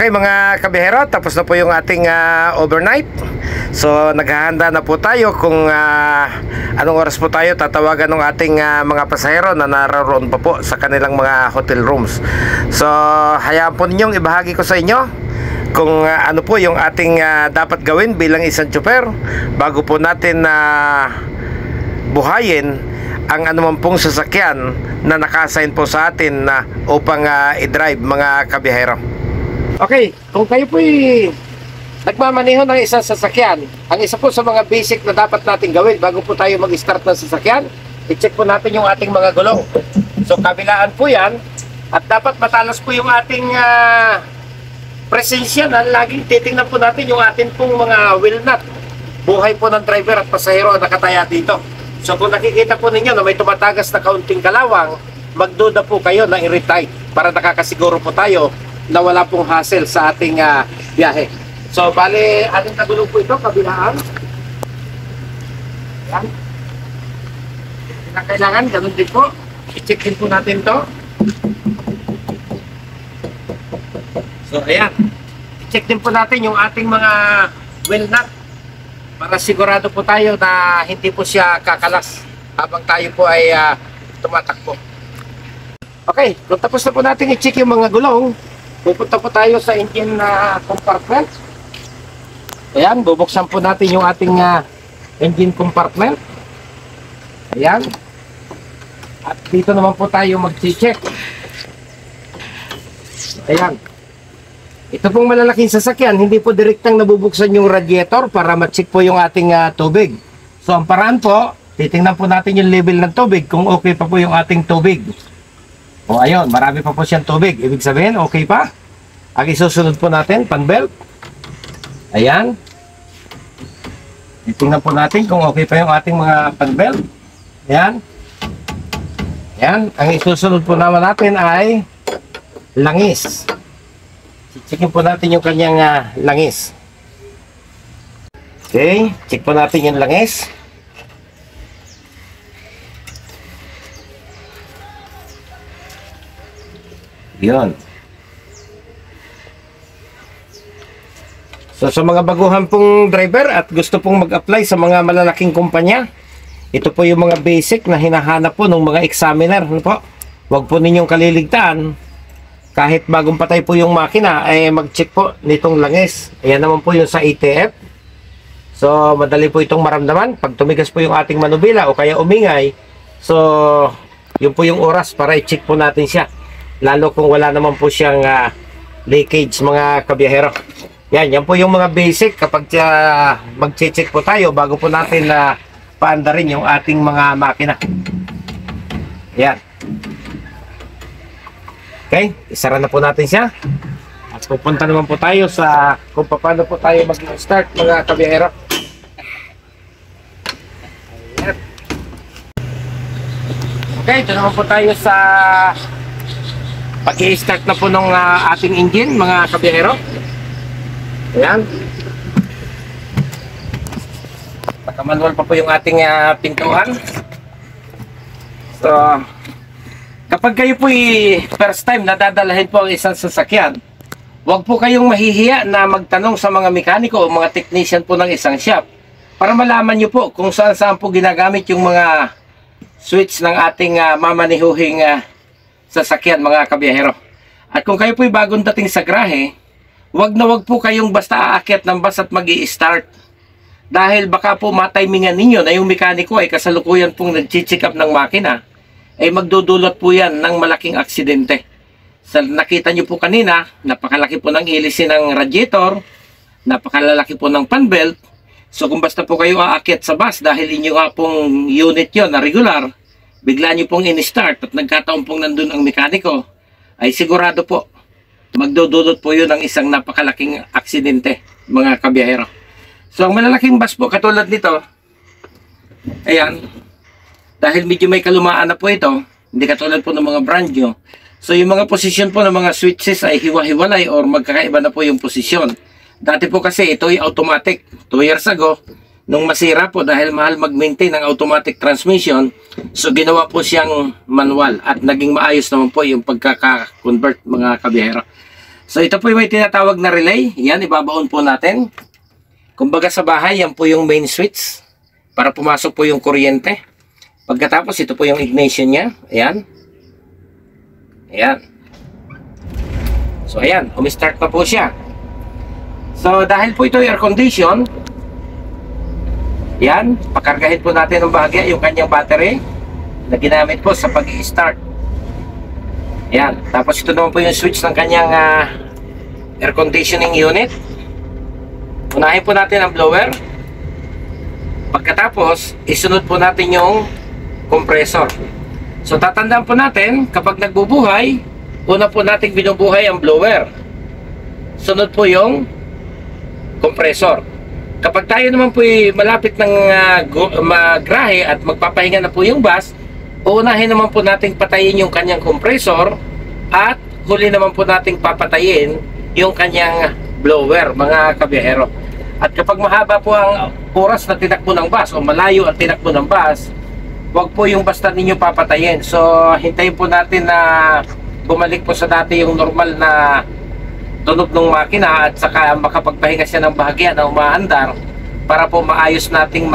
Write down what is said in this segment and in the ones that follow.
Okay mga kabihero, tapos na po yung ating overnight. So naghahanda na po tayo kung anong oras po tayo tatawagan ng ating mga pasahero na naroon pa po sa kanilang mga hotel rooms. So hayaan po ninyong ibahagi ko sa inyo kung ano po yung ating dapat gawin bilang isang tsuper bago po natin buhayin ang anuman pong sasakyan na naka-assign po sa atin upang i-drive mga kabihero. Okay, kung kayo po'y nagmamaneho ng isang sasakyan, ang isa po sa mga basic na dapat natin gawin bago po tayo mag-start ng sasakyan, i-check po natin yung ating mga gulong. So kabilaan po yan, at dapat matalas po yung ating presensya na laging titingnan po natin yung ating pong mga wheel nut. Buhay po ng driver at pasahero na nakataya dito. So kung nakikita po ninyo na may tumatagas na kaunting kalawang, magduda po kayo na i-retight para nakakasiguro po tayo na wala pong hassle sa ating biyahe. So bali, ating nagulong po ito, kabilaan. Yan. Kailangan, ganun din po. I-check din po natin to. So ayan, i-check din po natin yung ating mga wheel nut para sigurado po tayo na hindi po siya kakalas habang tayo po ay tumatakbo. Okay, kung tapos na po natin i-check yung mga gulong, pupunta po tayo sa engine compartment. Ayan, bubuksan po natin yung ating engine compartment. Ayan. At dito naman po tayo mag-check. Ayan. Ito pong malalaking sasakyan, hindi po direktang nabubuksan yung radiator para ma-check po yung ating tubig. So ang paraan po, titingnan po natin yung level ng tubig kung okay pa po yung ating tubig. O ayun, marami pa po siyang tubig. Ibig sabihin, okay pa. Ang isusunod po natin, pan belt. Ayan. Titingnan po natin kung okay pa yung ating mga pan belt. Ayan. Ayan. Ang isusunod po naman natin ay langis. Checkin po natin yung kanyang langis. Okay. Check po natin yung langis. Yun. So sa mga baguhan pong driver at gusto pong mag-apply sa mga malalaking kumpanya, ito po yung mga basic na hinahanap po ng mga examiner. Ano po? Huwag po ninyong kaliligtaan. Kahit bagong patay po yung makina, ay mag-check po nitong langis. Ayan naman po yung sa ATF. So madali po itong maramdaman. Pag tumigas po yung ating manubila o kaya umingay, so yun po yung oras para i-check po natin siya. Lalo kung wala naman po siyang leakage mga kabiyahero. Yan po yung mga basic kapag mag-check po tayo bago po natin paandarin yung ating mga makina. Yan. Okay, isara na po natin siya. At pupunta naman po tayo sa kung paano po tayo mag-start mga kabiyahero. Ayan. Okay, ito naman po tayo sa pag-i-start na po ng ating engine mga kabiyahero. Ayan. Naka-manual pa po yung ating pintuan. So kapag kayo po first time nadadalahin po ang isang sasakyan, huwag po kayong mahihiya na magtanong sa mga mekaniko o mga technician po ng isang shop para malaman nyo po kung saan po ginagamit yung mga switch ng ating mamanihuhing sasakyan mga kabiyahero. At kung kayo po'y bagong dating sa grahe, wag po kayong basta aakyat ng bus at mag-i-start. Dahil baka po matimingan ninyo na yung mekaniko ay kasalukuyan pong nag-check up ng makina, ay magdudulot po yan ng malaking aksidente. Sa nakita nyo po kanina, napakalaki po ng ilisin ng radiator, napakalalaki po ng pan belt. So kung basta po kayo aakyat sa bus dahil inyo nga pong unit yon na regular, bigla nyo pong in-start at nagkataon pong nandun ang mekaniko, ay sigurado po magdudulot po yun ng isang napakalaking aksidente mga kabiyahero. So ang malalaking bus po katulad nito, ayan, dahil medyo may kalumaan na po ito, hindi katulad po ng mga brand new. So yung mga posisyon po ng mga switches ay hiwa-hiwalay or magkakaiba na po yung posisyon. Dati po kasi ito ay automatic. 2 years ago, nung masira po dahil mahal mag-maintain ng automatic transmission, so ginawa po siyang manual at naging maayos naman po yung pagkaka-convert mga kabiyahero. So ito po yung may tinatawag na relay. Yan, ibabaon po natin. Kumbaga sa bahay, yan po yung main switch para pumasok po yung kuryente. Pagkatapos, ito po yung ignition niya. Ayan. Ayan. So ayan, umistart na po siya. So dahil po ito air condition, yan, pakargahin po natin ng bahagya yung kanyang battery na ginamit po sa pag-i-start. Ayan, tapos ito naman po yung switch ng kanyang air conditioning unit. Unahin po natin ang blower. Pagkatapos, isunod po natin yung compressor. So tatandaan po natin, kapag nagbubuhay, una po natin binubuhay ang blower. Sunod po yung compressor. Kapag tayo naman po malapit ng magrahe at magpapahinga na po yung bus, uunahin naman po natin patayin yung kanyang compressor at huli naman po natin papatayin yung kanyang blower, mga kabiyahero. At kapag mahaba po ang oras na tinakbo ng bus o malayo ang tinakbo ng bus, huwag po yung basta ninyo papatayin. So hintayin po natin na bumalik po sa dati yung normal na tunog ng makina at saka makapagpahinga siya ng bahagya na umaandar para po maayos nating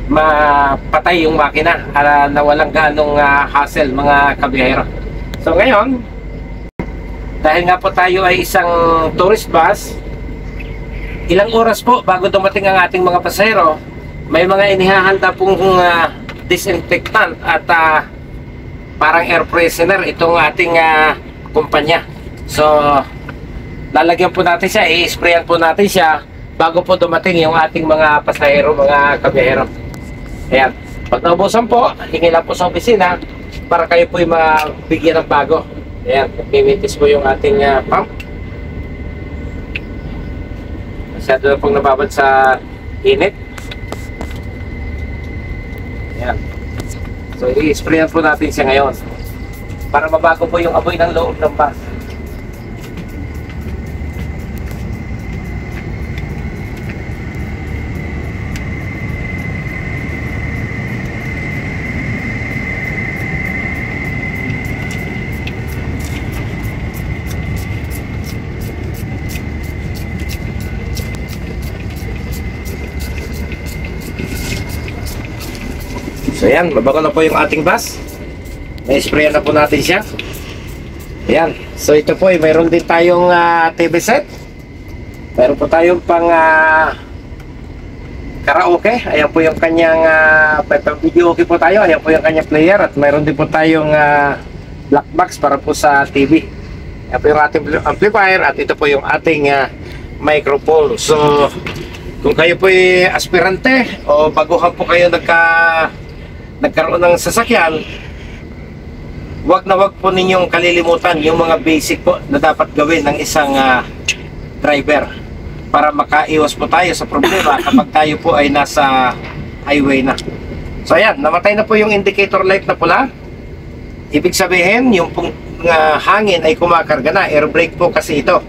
mapatay yung makina na walang ganong hassle, mga kabiyahero. So ngayon, dahil nga po tayo ay isang tourist bus, ilang oras po bago dumating ang ating mga pasahero, may mga inihahanda pong disinfectant at parang air freshener itong ating kumpanya. So lalagyan po natin siya, i-sprayan po natin siya bago po dumating yung ating mga pasahero, mga kabiyahero. Ayan, pag naubusan po, hingi lang po sa opisina para kayo po yung mabigyan ng bago. Ayan, nagmimitis po yung ating pump. Masyado na pong nababad sa init. Ayan. So i-sprayan po natin siya ngayon para mabago po yung amoy ng loob ng bus. So ayan, mabago na po yung ating bus. Na-sprayan na po natin siya. Ayan, so ito po mayroon din tayong TV set. Mayroon po tayong pang karaoke. Ayan po yung kanyang video okay po tayo. Ayan po yung kanyang player. At mayroon din po tayong black box para po sa TV. Ayan po yung ating amplifier. At ito po yung ating microphone. So kung kayo po aspirante o baguhan po kayo nagkaroon ng sasakyan, wag na wag po ninyong kalilimutan yung mga basic po na dapat gawin ng isang driver para makaiwas po tayo sa problema kapag tayo po ay nasa highway na. So ayan, namatay na po yung indicator light na pula. Ibig sabihin yung hangin ay kumakarga na, air brake po kasi ito.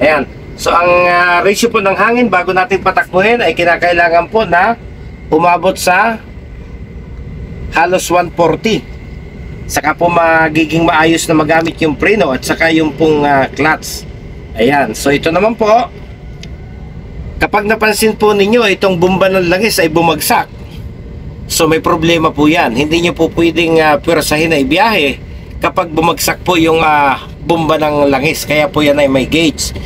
Ayan, so ang ratio po ng hangin bago natin patakbuhin ay kinakailangan po na umabot sa halos 140. Saka po magiging maayos na magamit yung preno at saka yung pong clutch. Ayan, so ito naman po, kapag napansin po ninyo itong bomba ng langis ay bumagsak, so may problema po yan. Hindi nyo po pwedeng pwersahin na ibiyahe kapag bumagsak po yung bomba ng langis. Kaya po yan ay may gauge.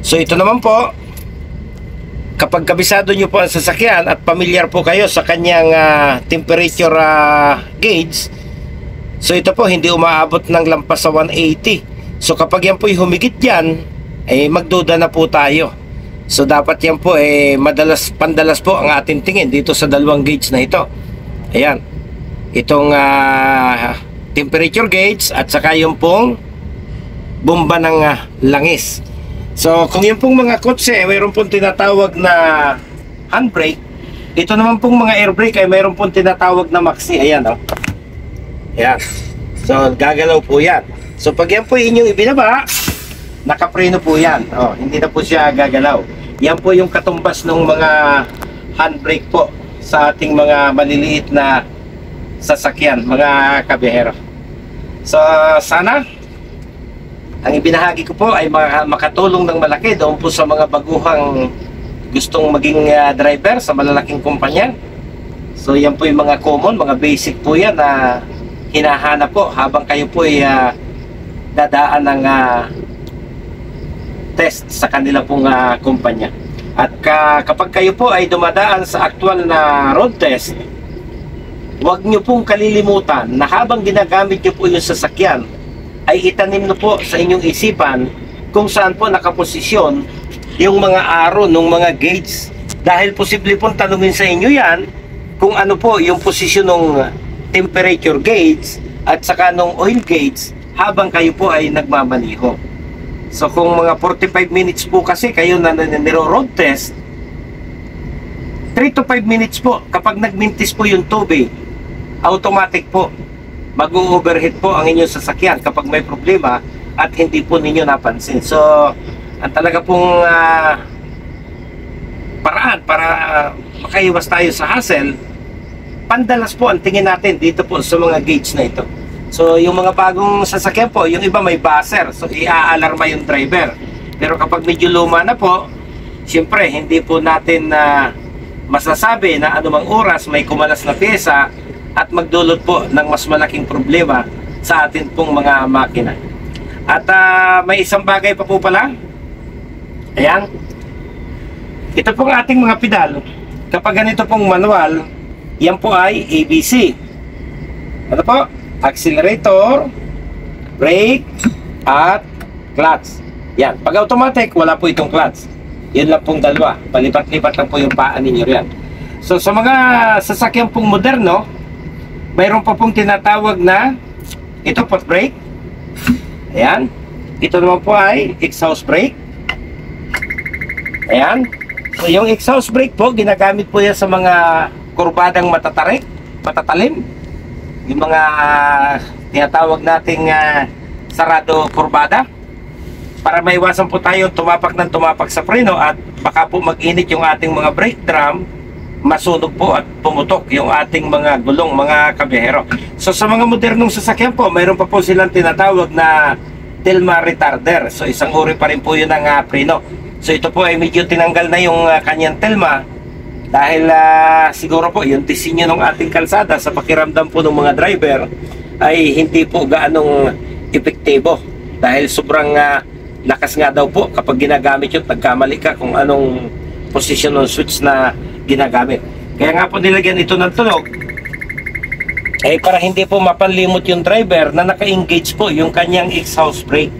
So ito naman po, kapag kabisado nyo po ang sasakyan at familiar po kayo sa kanyang temperature gauge, so ito po hindi umaabot ng lampas sa 180. So kapag yan po humigit yan, ay magduda na po tayo. So dapat yan po pandalas po ang ating tingin dito sa dalawang gauge na ito. Ayan, itong temperature gauge at saka yung pong bomba ng langis. So kung yung pong mga kotse mayroon pong tinatawag na handbrake, ito naman pong mga air brake ay mayroon pong tinatawag na maxi. Ayan, oh. Ayan. So gagalaw po yan. So pag yan po inyong ibinaba, nakapreno po yan. Oh, hindi na po siya gagalaw. Yan po yung katumbas ng mga handbrake po sa ating mga maliliit na sasakyan, mga kabiyahero. So sana Ang ibinahagi ko po ay makatulong ng malaki doon po sa mga baguhang gustong maging driver sa malalaking kumpanya. So yan po yung mga common, mga basic po yan na hinahanap po habang kayo po ay dadaan ng test sa kanila pong kumpanya. At kapag kayo po ay dumadaan sa actual na road test, huwag nyo pong kalilimutan na habang ginagamit nyo po yung sasakyan, ay itanim nyo po sa inyong isipan kung saan po nakaposisyon yung mga aro ng mga gauge. Dahil posible pong tanungin sa inyo yan kung ano po yung posisyon ng temperature gauge at saka ng oil gauge habang kayo po ay nagmamaniho. So kung mga 45 minutes po kasi kayo na niro-road test, 3 to 5 minutes po kapag nagmintis po yung tubig, automatic po mag-overheat po ang inyong sasakyan kapag may problema at hindi po ninyo napansin. So ang talaga pong paraan para makaiwas tayo sa hassle, pandalas po ang tingin natin dito po sa mga gauge na ito. So yung mga bagong sasakyan po, yung iba may buzzer, so i-aalarma yung driver. Pero kapag medyo luma na po, siyempre hindi po natin masasabi na anumang oras may kumalas na pyesa at magdulot po ng mas malaking problema sa atin pong mga makina. At may isang bagay pa po pala. Ayan. Ito pong ating mga pedal. Kapag ganito pong manual, yan po ay ABC. Ano po? Accelerator, brake, at clutch. Yan. Pag automatic, wala po itong clutch. Yun lang pong dalawa. Palipat-lipat lang po yung paa ninyo yan. So sa mga sasakyan pong moderno, mayroon pa pong tinatawag na ito foot brake. Ayan. Ito naman po ay exhaust brake. Ayan. So yung exhaust brake po, ginagamit po yan sa mga kurbadang matatalim. Yung mga tinatawag nating sarado kurbada. Para maiwasan po tayo tumapak ng tumapak sa preno at baka po mag-init yung ating mga brake drum, masunog po at pumutok yung ating mga gulong, mga kabihero. So sa mga modernong sasakyan po, mayroon pa po silang tinatawag na Tilma retarder. So isang uri pa rin po yun ng preno. So ito po ay medyo tinanggal na yung kanyang Tilma dahil siguro po yung disenyo ng ating kalsada sa pakiramdam po ng mga driver ay hindi po gaanong epektibo dahil sobrang lakas nga daw po kapag ginagamit yun, nagkamali ka kung anong posisyon ng switch na ginagamit. Kaya nga po nilagyan ito ng tunog para hindi po mapanlimot yung driver na naka-engage po yung kanyang exhaust brake.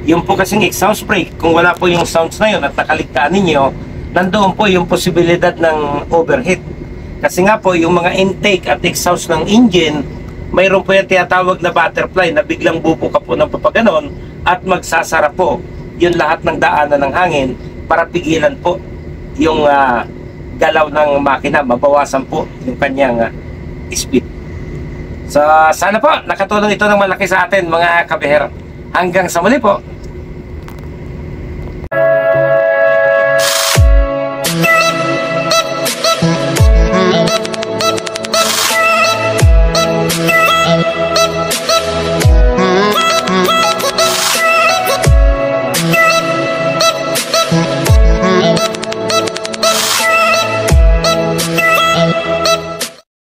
Yung po kasing exhaust brake, kung wala po yung sounds na yun at nakaligtaan ninyo, nandoon po yung posibilidad ng overheat. Kasi nga po yung mga intake at exhaust ng engine, mayroon po yung tinatawag na butterfly na biglang bubuka po ng papaganon at magsasara po yung lahat ng daanan ng hangin para pigilan po yung galaw ng makina, mabawasan po yung kanyang speed. So sana po nakatulong ito ng malaki sa atin mga kabihero. Hanggang sa muli po.